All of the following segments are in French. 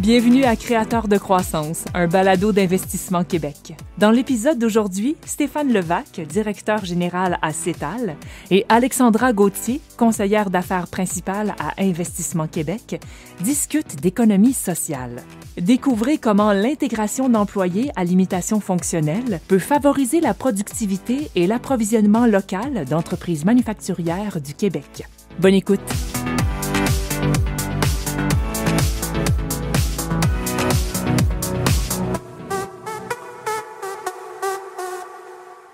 Bienvenue à Créateurs de croissance, un balado d'Investissement Québec. Dans l'épisode d'aujourd'hui, Stéphane Levac, directeur général à CETAL, et Alexandra Gauthier, conseillère d'affaires principale à Investissement Québec, discutent d'économie sociale. Découvrez comment l'intégration d'employés à limitation fonctionnelle peut favoriser la productivité et l'approvisionnement local d'entreprises manufacturières du Québec. Bonne écoute!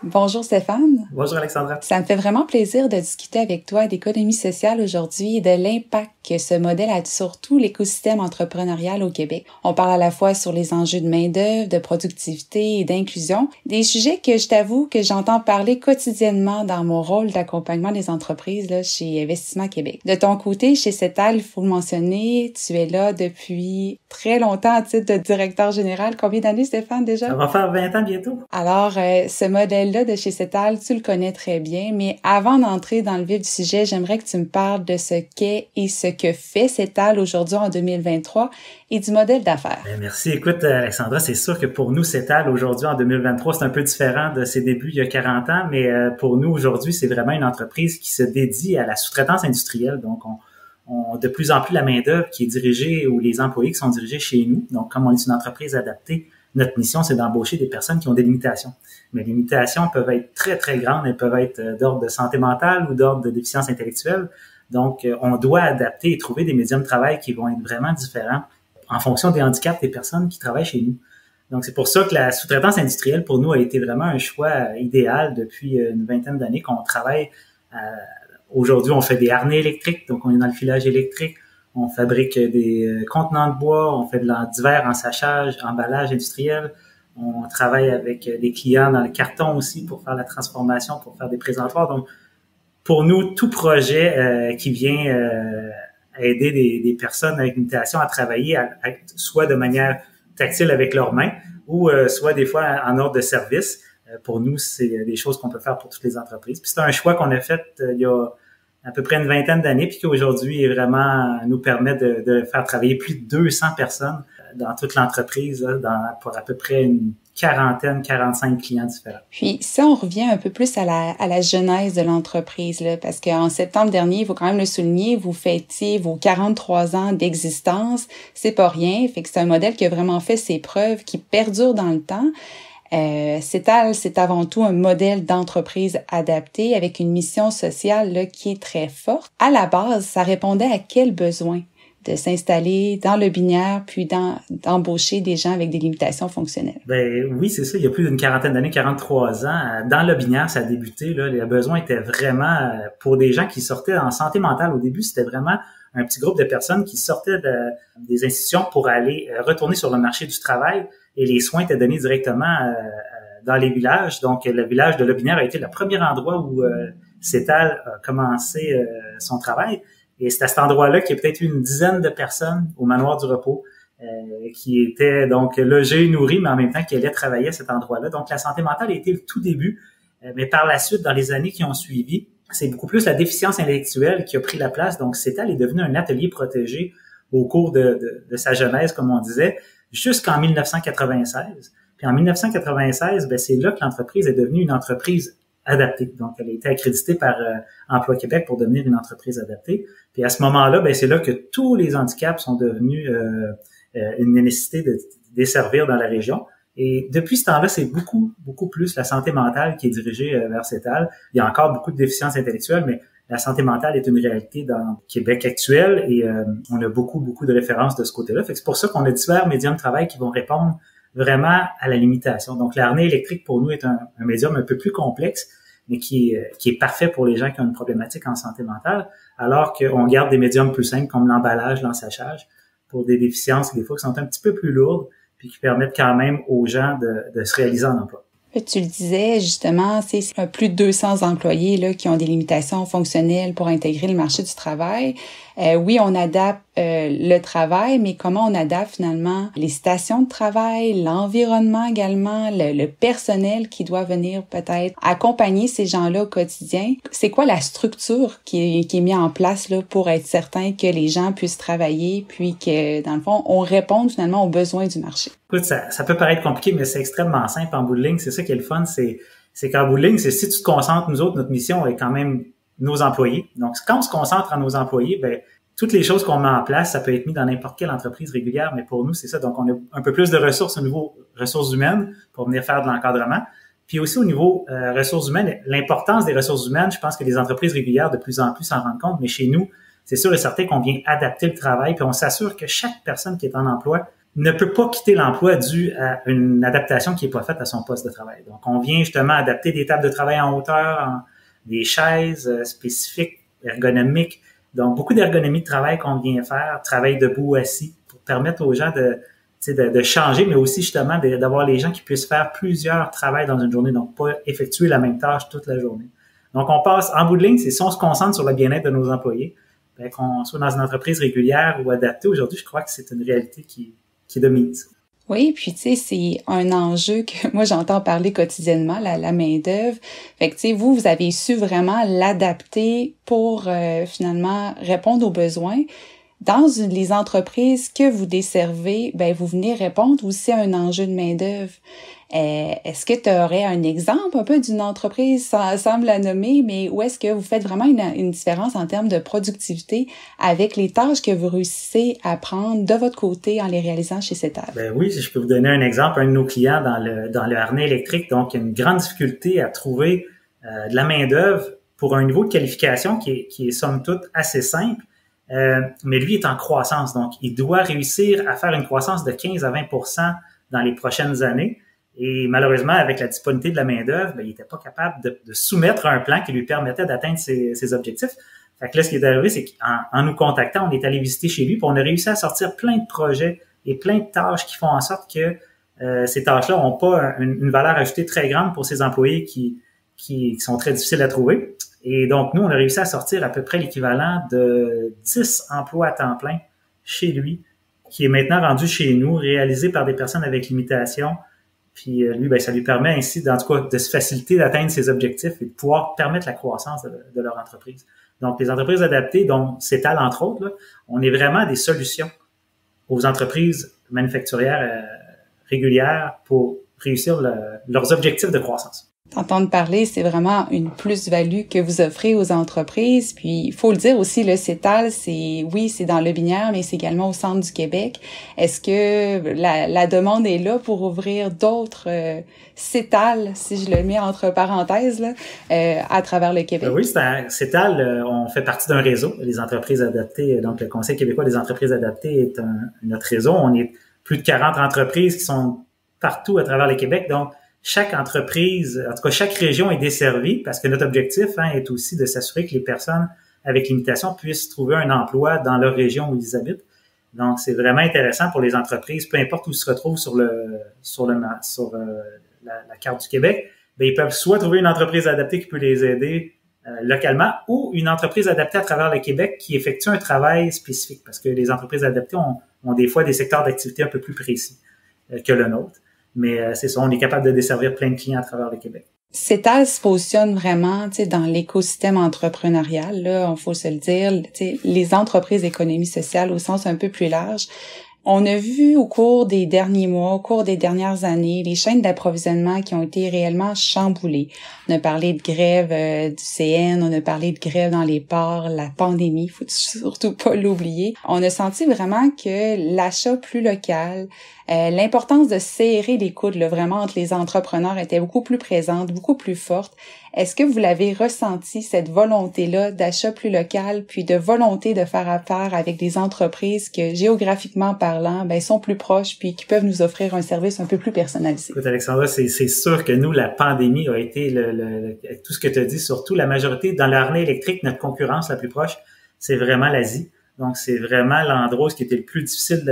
Bonjour Stéphane. Bonjour Alexandra. Ça me fait vraiment plaisir de discuter avec toi d'économie sociale aujourd'hui et de l'impact que ce modèle a sur tout l'écosystème entrepreneurial au Québec. On parle à la fois sur les enjeux de main-d'œuvre, de productivité et d'inclusion, des sujets que je t'avoue que j'entends parler quotidiennement dans mon rôle d'accompagnement des entreprises là, chez Investissement Québec. De ton côté, chez CETAL, il faut le mentionner, tu es là depuis très longtemps en titre de directeur général. Combien d'années, Stéphane, déjà? Ça va faire 20 ans bientôt. Alors, ce modèle-là de chez CETAL, tu le connais très bien, mais avant d'entrer dans le vif du sujet, j'aimerais que tu me parles de ce qu'est et ce que fait CETAL aujourd'hui en 2023 et du modèle d'affaires. Bien, merci. Écoute, Alexandra, c'est sûr que pour nous, CETAL aujourd'hui en 2023, c'est un peu différent de ses débuts il y a 40 ans, mais pour nous aujourd'hui, c'est vraiment une entreprise qui se dédie à la sous-traitance industrielle. Donc, on de plus en plus la main-d'œuvre qui est dirigée ou les employés qui sont dirigés chez nous. Donc, comme on est une entreprise adaptée, notre mission, c'est d'embaucher des personnes qui ont des limitations. Mais les limitations peuvent être très, très grandes. Elles peuvent être d'ordre de santé mentale ou d'ordre de déficience intellectuelle. Donc, on doit adapter et trouver des médiums de travail qui vont être vraiment différents en fonction des handicaps des personnes qui travaillent chez nous. Donc, c'est pour ça que la sous-traitance industrielle, pour nous, a été vraiment un choix idéal depuis une vingtaine d'années qu'on travaille. Aujourd'hui, on fait des harnais électriques, donc on est dans le filage électrique. On fabrique des contenants de bois, on fait divers ensachage, emballage industriel. On travaille avec des clients dans le carton aussi pour faire la transformation, pour faire des présentoirs. Donc, pour nous, tout projet qui vient aider des personnes avec limitation à travailler soit de manière tactile avec leurs mains ou soit des fois en ordre de service, pour nous, c'est des choses qu'on peut faire pour toutes les entreprises. Puis c'est un choix qu'on a fait il y a à peu près une vingtaine d'années, puis qui aujourd'hui vraiment nous permet de faire travailler plus de 200 personnes dans toute l'entreprise, là, pour à peu près une 45 clients différents. Puis ça, on revient un peu plus à la genèse de l'entreprise, là, parce qu'en septembre dernier, il faut quand même le souligner, vous fêtiez vos 43 ans d'existence. C'est pas rien, fait que c'est un modèle qui a vraiment fait ses preuves, qui perdure dans le temps. CETAL, c'est avant tout un modèle d'entreprise adapté avec une mission sociale là, qui est très forte. À la base, ça répondait à quel besoin de s'installer dans le binaire puis d'embaucher des gens avec des limitations fonctionnelles? Ben oui, c'est ça. Il y a plus d'une quarantaine d'années, 43 ans, dans le binaire, ça a débuté. Là, le besoin était vraiment pour des gens qui sortaient en santé mentale. Au début, c'était vraiment un petit groupe de personnes qui sortaient des institutions pour aller retourner sur le marché du travail. Et les soins étaient donnés directement dans les villages. Donc, le village de Lobinière a été le premier endroit où CETAL a commencé son travail. Et c'est à cet endroit-là qu'il y a peut-être eu une dizaine de personnes au Manoir du Repos qui étaient donc logées, nourries, mais en même temps qui allaient travailler à cet endroit-là. Donc, la santé mentale a été le tout début. Mais par la suite, dans les années qui ont suivi, c'est beaucoup plus la déficience intellectuelle qui a pris la place. Donc, CETAL est devenu un atelier protégé au cours de sa genèse, comme on disait, jusqu'en 1996. Puis en 1996, ben c'est là que l'entreprise est devenue une entreprise adaptée. Donc, elle a été accréditée par Emploi Québec pour devenir une entreprise adaptée. Puis à ce moment-là, ben c'est là que tous les handicaps sont devenus une nécessité de desservir dans la région. Et depuis ce temps-là, c'est beaucoup plus la santé mentale qui est dirigée vers CETAL. Il y a encore beaucoup de déficiences intellectuelles, mais la santé mentale est une réalité dans Québec actuel et on a beaucoup de références de ce côté-là. Fait que c'est pour ça qu'on a divers médiums de travail qui vont répondre vraiment à la limitation. Donc, l'harnais électrique, pour nous, est un médium un peu plus complexe, mais qui est parfait pour les gens qui ont une problématique en santé mentale, alors qu'on garde des médiums plus simples comme l'emballage, l'ensachage, pour des déficiences, des fois, qui sont un petit peu plus lourdes, puis qui permettent quand même aux gens de se réaliser en emploi. Tu le disais, justement, c'est plus de 200 employés là, qui ont des limitations fonctionnelles pour intégrer le marché du travail. Oui, on adapte le travail, mais comment on adapte finalement les stations de travail, l'environnement également, le personnel qui doit venir peut-être accompagner ces gens-là au quotidien. C'est quoi la structure qui est mise en place là pour être certain que les gens puissent travailler, puis que dans le fond, on réponde finalement aux besoins du marché? Écoute, ça peut paraître compliqué, mais c'est extrêmement simple en bout de ligne. C'est ça qui est le fun, c'est qu'en bout de ligne, c'est si tu te concentres, nous autres, notre mission est quand même nos employés. Donc, quand on se concentre à nos employés, ben toutes les choses qu'on met en place, ça peut être mis dans n'importe quelle entreprise régulière, mais pour nous, c'est ça. Donc, on a un peu plus de ressources au niveau ressources humaines pour venir faire de l'encadrement. Puis aussi au niveau ressources humaines, l'importance des ressources humaines, je pense que les entreprises régulières de plus en plus s'en rendent compte, mais chez nous, c'est sûr et certain qu'on vient adapter le travail, puis on s'assure que chaque personne qui est en emploi ne peut pas quitter l'emploi dû à une adaptation qui n'est pas faite à son poste de travail. Donc, on vient justement adapter des tables de travail en hauteur, des chaises spécifiques, ergonomiques. Donc, beaucoup d'ergonomie de travail qu'on vient faire, travail debout ou assis, pour permettre aux gens de changer, mais aussi justement d'avoir les gens qui puissent faire plusieurs travails dans une journée, donc pas effectuer la même tâche toute la journée. Donc, on passe, en bout de ligne, c'est si on se concentre sur le bien-être de nos employés, ben, qu'on soit dans une entreprise régulière ou adaptée, aujourd'hui, je crois que c'est une réalité qui est de mise. Oui, puis tu sais, c'est un enjeu que moi j'entends parler quotidiennement, la main-d'œuvre. Fait que tu sais, vous avez su vraiment l'adapter pour finalement répondre aux besoins. Dans les entreprises que vous desservez, ben vous venez répondre aussi à un enjeu de main-d'œuvre. Est-ce que tu aurais un exemple un peu d'une entreprise, sans me la nommer, mais où est-ce que vous faites vraiment une différence en termes de productivité avec les tâches que vous réussissez à prendre de votre côté en les réalisant chez CETAL? Ben oui, si je peux vous donner un exemple, un de nos clients dans le harnais électrique, donc il y a une grande difficulté à trouver de la main-d'œuvre pour un niveau de qualification qui est somme toute assez simple. Mais lui est en croissance, donc il doit réussir à faire une croissance de 15 à 20% dans les prochaines années. Et malheureusement, avec la disponibilité de la main-d'œuvre, ben, il n'était pas capable de soumettre un plan qui lui permettait d'atteindre ses objectifs. Fait que là, ce qui est arrivé, c'est qu'en nous contactant, on est allé visiter chez lui, puis on a réussi à sortir plein de projets et plein de tâches qui font en sorte que ces tâches-là n'ont pas une valeur ajoutée très grande pour ses employés qui sont très difficiles à trouver. Et donc, nous, on a réussi à sortir à peu près l'équivalent de 10 emplois à temps plein chez lui, qui est maintenant rendu chez nous, réalisé par des personnes avec limitation. Puis lui, ben, ça lui permet ainsi, en tout cas, de se faciliter d'atteindre ses objectifs et de pouvoir permettre la croissance de leur entreprise. Donc, les entreprises adaptées, dont CETAL, entre autres, là, on est vraiment des solutions aux entreprises manufacturières régulières pour réussir leurs objectifs de croissance. T'entendre parler, c'est vraiment une plus-value que vous offrez aux entreprises. Puis, il faut le dire aussi, le CETAL, c'est dans Lotbinière, mais c'est également au centre du Québec. Est-ce que la demande est là pour ouvrir d'autres CETAL, si je le mets entre parenthèses, là, à travers le Québec? Oui, CETAL, on fait partie d'un réseau, les entreprises adaptées. Donc, le Conseil québécois des entreprises adaptées est notre réseau. On est plus de 40 entreprises qui sont partout à travers le Québec. Donc, chaque entreprise, en tout cas, chaque région est desservie parce que notre objectif est aussi de s'assurer que les personnes avec limitation puissent trouver un emploi dans leur région où ils habitent. Donc, c'est vraiment intéressant pour les entreprises, peu importe où ils se retrouvent sur la carte du Québec, bien, ils peuvent soit trouver une entreprise adaptée qui peut les aider localement ou une entreprise adaptée à travers le Québec qui effectue un travail spécifique parce que les entreprises adaptées ont des fois des secteurs d'activité un peu plus précis que le nôtre. Mais c'est ça, on est capable de desservir plein de clients à travers le Québec. CETAL se positionne vraiment, dans l'écosystème entrepreneurial, là, il faut se le dire, les entreprises d'économie sociale au sens un peu plus large. On a vu au cours des derniers mois, au cours des dernières années, les chaînes d'approvisionnement qui ont été réellement chamboulées. On a parlé de grève du CN, on a parlé de grève dans les ports, la pandémie, faut surtout pas l'oublier. On a senti vraiment que l'achat plus local, l'importance de serrer les coudes là, vraiment entre les entrepreneurs était beaucoup plus présente, beaucoup plus forte. Est-ce que vous l'avez ressenti, cette volonté-là d'achat plus local, puis de volonté de faire affaire avec des entreprises que, géographiquement parlant, sont plus proches, puis qui peuvent nous offrir un service un peu plus personnalisé? Écoute, Alexandra, c'est sûr que nous, la pandémie a été tout ce que tu as dit, surtout la majorité, dans le harnais électrique, notre concurrence la plus proche, c'est vraiment l'Asie. Donc, c'est vraiment l'endroit où ce qui était le plus difficile,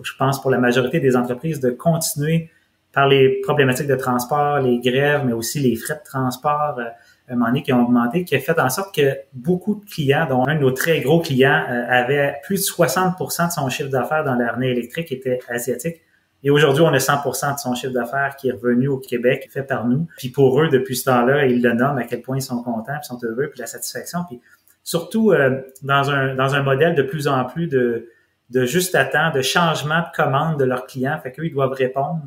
je pense, pour la majorité des entreprises de continuer par les problématiques de transport, les grèves, mais aussi les frais de transport, un moment donné, qui ont augmenté, qui a fait en sorte que beaucoup de clients, dont un de nos très gros clients, avait plus de 60% de son chiffre d'affaires dans l'harnais électrique était asiatique. Et aujourd'hui, on a 100% de son chiffre d'affaires qui est revenu au Québec, fait par nous. Puis pour eux, depuis ce temps-là, ils le nomment à quel point ils sont contents, puis sont heureux, puis la satisfaction. Puis surtout dans un modèle de plus en plus de juste à temps, de changement de commande de leurs clients. Fait qu'eux, ils doivent répondre.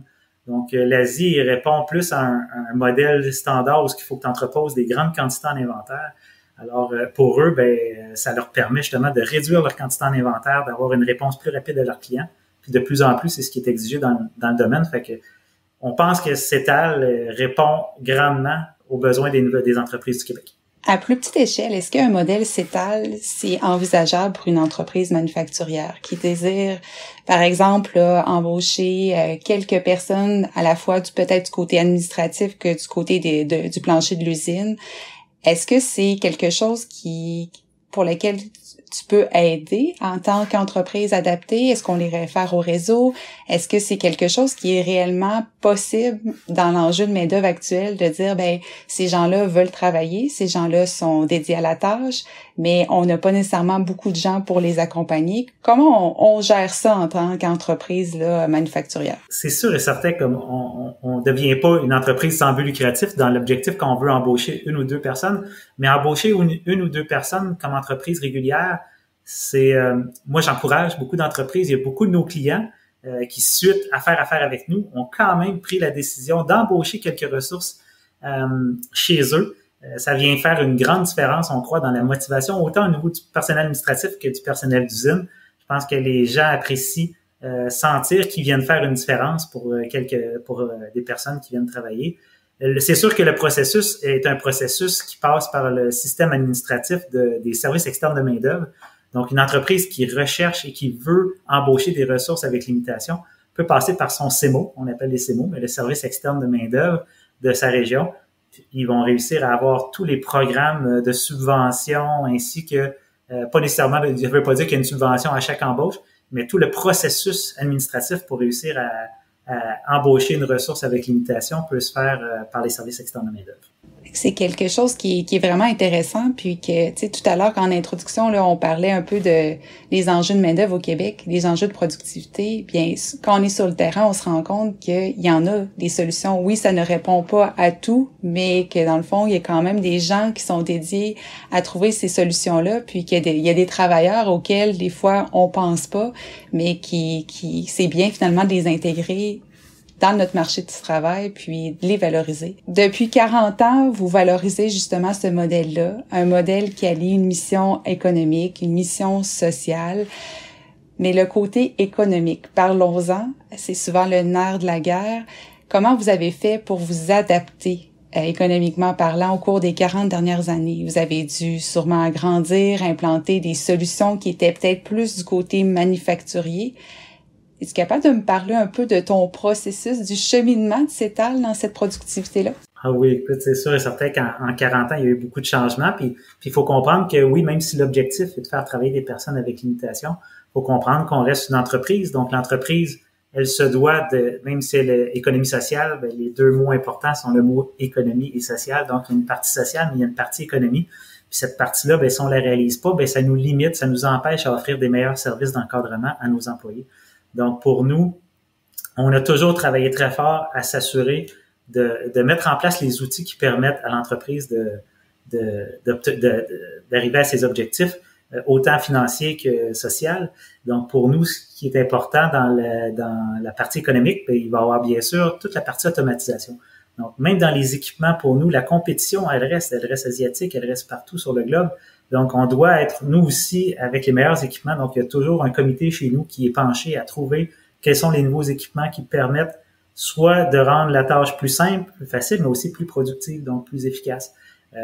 Donc, l'Asie, il répond plus à un modèle standard où il faut que tu entreposes des grandes quantités en inventaire. Alors, pour eux, ça leur permet justement de réduire leur quantité en inventaire, d'avoir une réponse plus rapide à leurs clients. Puis de plus en plus, c'est ce qui est exigé dans le domaine. Fait que on pense que CETAL répond grandement aux besoins des entreprises du Québec. À plus petite échelle, est-ce qu'un modèle CETAL, c'est envisageable pour une entreprise manufacturière qui désire, par exemple, embaucher quelques personnes à la fois peut-être du côté administratif que du côté du plancher de l'usine? Est-ce que c'est quelque chose pour lequel tu peux aider en tant qu'entreprise adaptée? Est-ce qu'on les réfère au réseau? Est-ce que c'est quelque chose qui est réellement possible dans l'enjeu de main-d'œuvre actuel de dire, ces gens-là veulent travailler, ces gens-là sont dédiés à la tâche, mais on n'a pas nécessairement beaucoup de gens pour les accompagner. Comment on gère ça en tant qu'entreprise là, manufacturière? C'est sûr et certain qu'on on devient pas une entreprise sans but lucratif dans l'objectif qu'on veut embaucher une ou deux personnes, mais embaucher une ou deux personnes comme entreprise régulière, c'est moi j'encourage beaucoup d'entreprises, il y a beaucoup de nos clients qui suite à faire affaire avec nous ont quand même pris la décision d'embaucher quelques ressources chez eux. Ça vient faire une grande différence, on croit, dans la motivation, autant au niveau du personnel administratif que du personnel d'usine. Je pense que les gens apprécient sentir qu'ils viennent faire une différence pour des personnes qui viennent travailler. C'est sûr que le processus est un processus qui passe par le système administratif des services externes de main-d'œuvre. Donc, une entreprise qui recherche et qui veut embaucher des ressources avec limitation peut passer par son CEMO, on appelle les CEMO, mais le service externe de main-d'œuvre de sa région. Ils vont réussir à avoir tous les programmes de subvention ainsi que, pas nécessairement, je ne veux pas dire qu'il y a une subvention à chaque embauche, mais tout le processus administratif pour réussir à embaucher une ressource avec limitation peut se faire par les services externes de main-d'œuvre. C'est quelque chose qui est vraiment intéressant, puis que, tu sais, tout à l'heure, en introduction, là, on parlait un peu des enjeux de main-d'œuvre au Québec, des enjeux de productivité. Bien, quand on est sur le terrain, on se rend compte qu'il y en a des solutions. Oui, ça ne répond pas à tout, mais que dans le fond, il y a quand même des gens qui sont dédiés à trouver ces solutions-là, puis qu'il y a des travailleurs auxquels, des fois, on pense pas, mais qui c'est bien finalement de les intégrer dans notre marché du travail, puis de les valoriser. Depuis 40 ans, vous valorisez justement ce modèle-là, un modèle qui allie une mission économique, une mission sociale, mais le côté économique, parlons-en, c'est souvent le nerf de la guerre. Comment vous avez fait pour vous adapter économiquement parlant au cours des 40 dernières années? Vous avez dû sûrement agrandir, implanter des solutions qui étaient peut-être plus du côté manufacturier. Es-tu capable de me parler un peu de ton processus, du cheminement de CETAL dans cette productivité-là? Ah oui, écoute, c'est sûr et certain qu'en 40 ans, il y a eu beaucoup de changements. Puis il faut comprendre que oui, même si l'objectif est de faire travailler des personnes avec limitation, il faut comprendre qu'on reste une entreprise. Donc l'entreprise, elle se doit de, même si elle est économie sociale, les deux mots importants sont le mot économie et sociale. Donc il y a une partie sociale, mais il y a une partie économie. Puis cette partie-là, si on la réalise pas, ça nous limite, ça nous empêche à offrir des meilleurs services d'encadrement à nos employés. Donc, pour nous, on a toujours travaillé très fort à s'assurer de mettre en place les outils qui permettent à l'entreprise d'arriver à ses objectifs, autant financiers que sociaux. Donc, pour nous, ce qui est important dans la partie économique, il va y avoir bien sûr toute la partie automatisation. Donc, même dans les équipements, pour nous, la compétition, elle reste asiatique, elle reste partout sur le globe. Donc, on doit être, nous aussi, avec les meilleurs équipements. Donc, il y a toujours un comité chez nous qui est penché à trouver quels sont les nouveaux équipements qui permettent soit de rendre la tâche plus simple, plus facile, mais aussi plus productive, donc plus efficace.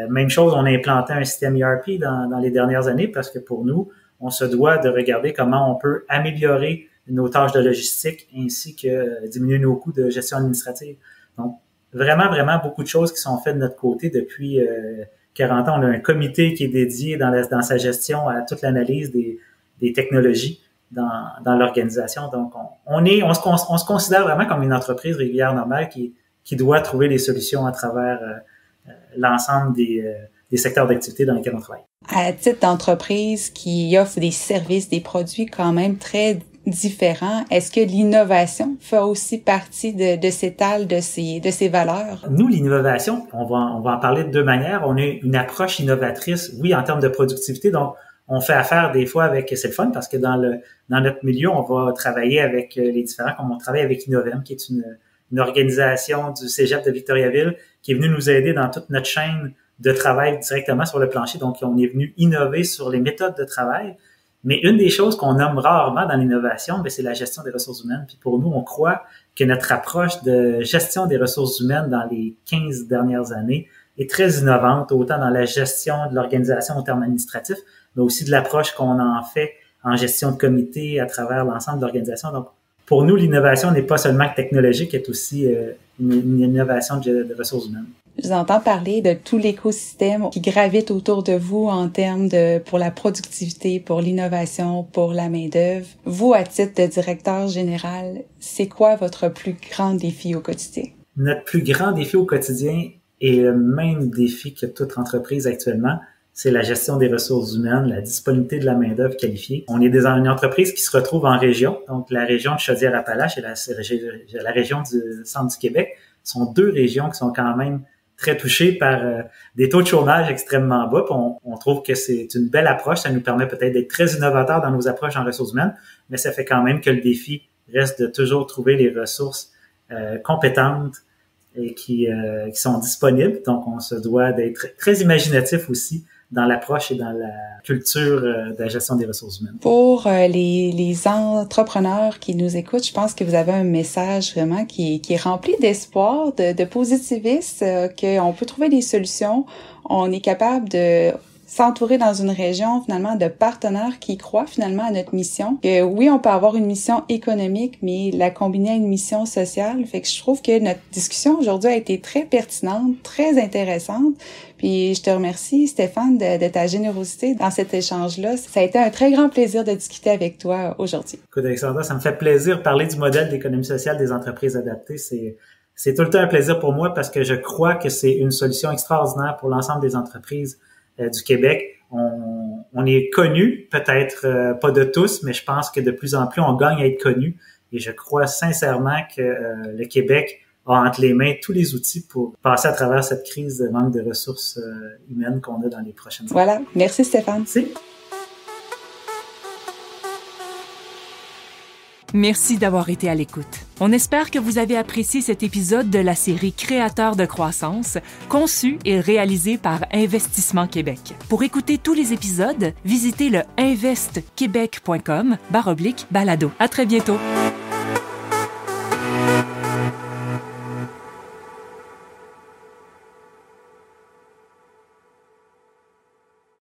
Même chose, on a implanté un système ERP dans les dernières années parce que pour nous, on se doit de regarder comment on peut améliorer nos tâches de logistique ainsi que diminuer nos coûts de gestion administrative. Donc, vraiment, vraiment beaucoup de choses qui sont faites de notre côté depuis 40 ans. On a un comité qui est dédié dans sa gestion à toute l'analyse des technologies dans l'organisation. Donc, on se considère vraiment comme une entreprise régulière normale qui doit trouver des solutions à travers l'ensemble des secteurs d'activité dans lesquels on travaille. À titre d'entreprise qui offre des services, des produits quand même très différents, est-ce que l'innovation fait aussi partie de CETAL, de ses valeurs? Nous, l'innovation, on va en parler de deux manières. On a une approche innovatrice, oui, en termes de productivité. Donc, on fait affaire des fois avec, c'est le fun parce que dans notre milieu, on va travailler avec les différents, comme on travaille avec Innovem, qui est une organisation du Cégep de Victoriaville, qui est venue nous aider dans toute notre chaîne de travail directement sur le plancher. Donc, on est venu innover sur les méthodes de travail. Mais une des choses qu'on nomme rarement dans l'innovation, c'est la gestion des ressources humaines. Puis pour nous, on croit que notre approche de gestion des ressources humaines dans les 15 dernières années est très innovante, autant dans la gestion de l'organisation en termes administratifs, mais aussi de l'approche qu'on en fait en gestion de comité à travers l'ensemble de l'organisation. Donc, pour nous, l'innovation n'est pas seulement technologique, elle est aussi une innovation de ressources humaines. Je vous entends parler de tout l'écosystème qui gravite autour de vous en termes pour la productivité, pour l'innovation, pour la main-d'œuvre. Vous, à titre de directeur général, c'est quoi votre plus grand défi au quotidien? Notre plus grand défi au quotidien est le même défi que toute entreprise actuellement. C'est la gestion des ressources humaines, la disponibilité de la main-d'œuvre qualifiée. On est une entreprise qui se retrouve en région. Donc, la région de Chaudière-Appalaches et la région du centre du Québec sont deux régions qui sont quand même très touchés par des taux de chômage extrêmement bas. Puis on trouve que c'est une belle approche. Ça nous permet peut-être d'être très innovateurs dans nos approches en ressources humaines, mais ça fait quand même que le défi reste de toujours trouver les ressources compétentes et qui sont disponibles. Donc, on se doit d'être très imaginatif aussi dans l'approche et dans la culture de la gestion des ressources humaines. Pour les entrepreneurs qui nous écoutent, je pense que vous avez un message vraiment qui est rempli d'espoir, de positivisme, qu'on peut trouver des solutions. On est capable de s'entourer dans une région finalement de partenaires qui croient finalement à notre mission. Que oui, on peut avoir une mission économique, mais la combiner à une mission sociale. Fait que je trouve que notre discussion aujourd'hui a été très pertinente, très intéressante. Puis je te remercie, Stéphane, de ta générosité dans cet échange-là. Ça a été un très grand plaisir de discuter avec toi aujourd'hui. Écoute, Alexandra, ça me fait plaisir de parler du modèle d'économie sociale des entreprises adaptées. C'est tout le temps un plaisir pour moi parce que je crois que c'est une solution extraordinaire pour l'ensemble des entreprises du Québec. On est connu, peut-être pas de tous, mais je pense que de plus en plus, on gagne à être connu. Et je crois sincèrement que le Québec a entre les mains tous les outils pour passer à travers cette crise de manque de ressources humaines qu'on a dans les prochaines années. Voilà. Merci, Stéphane. Merci. Merci d'avoir été à l'écoute. On espère que vous avez apprécié cet épisode de la série Créateurs de croissance, conçu et réalisé par Investissement Québec. Pour écouter tous les épisodes, visitez le investquebec.com/balado. À très bientôt.